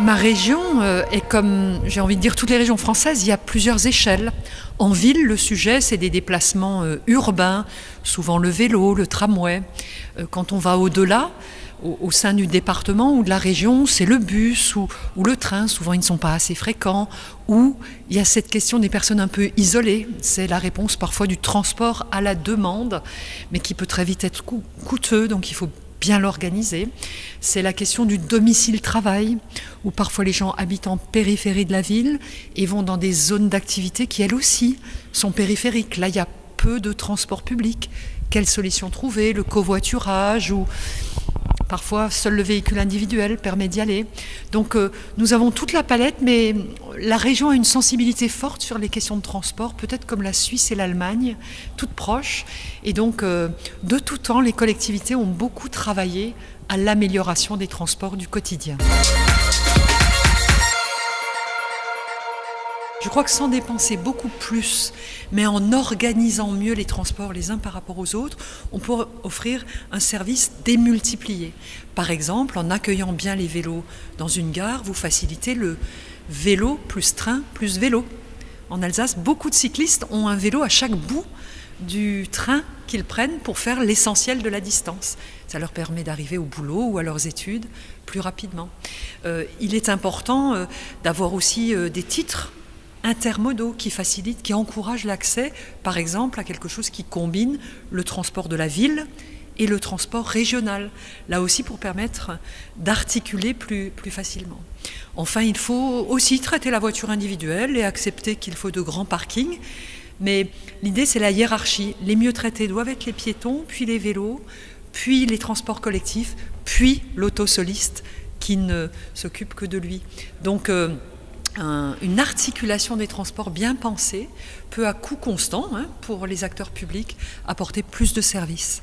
Ma région est comme, j'ai envie de dire, toutes les régions françaises, il y a plusieurs échelles. En ville, le sujet, c'est des déplacements urbains, souvent le vélo, le tramway. Quand on va au-delà, au sein du département ou de la région, c'est le bus ou le train. Souvent, ils ne sont pas assez fréquents. Ou il y a cette question des personnes un peu isolées. C'est la réponse parfois du transport à la demande, mais qui peut très vite être coûteux, donc il faut bien l'organiser. C'est la question du domicile-travail, où parfois les gens habitent en périphérie de la ville et vont dans des zones d'activité qui, elles aussi, sont périphériques. Là, il y a peu de transport public. Quelle solution trouver? Le covoiturage ou parfois seul le véhicule individuel permet d'y aller. Donc nous avons toute la palette, mais la région a une sensibilité forte sur les questions de transport, peut-être comme la Suisse et l'Allemagne, toutes proches. Et donc de tout temps, les collectivités ont beaucoup travaillé à l'amélioration des transports du quotidien. Je crois que sans dépenser beaucoup plus, mais en organisant mieux les transports les uns par rapport aux autres, on peut offrir un service démultiplié. Par exemple, en accueillant bien les vélos dans une gare, vous facilitez le vélo plus train plus vélo. En Alsace, beaucoup de cyclistes ont un vélo à chaque bout du train qu'ils prennent pour faire l'essentiel de la distance. Ça leur permet d'arriver au boulot ou à leurs études plus rapidement. Il est important d'avoir aussi des titres intermodaux qui facilitent, qui encouragent l'accès, par exemple, à quelque chose qui combine le transport de la ville et le transport régional, là aussi pour permettre d'articuler plus facilement. Enfin, il faut aussi traiter la voiture individuelle et accepter qu'il faut de grands parkings, mais l'idée c'est la hiérarchie. Les mieux traités doivent être les piétons, puis les vélos, puis les transports collectifs, puis l'autosoliste qui ne s'occupe que de lui. Donc, une articulation des transports bien pensée peut à coût constant pour les acteurs publics apporter plus de services.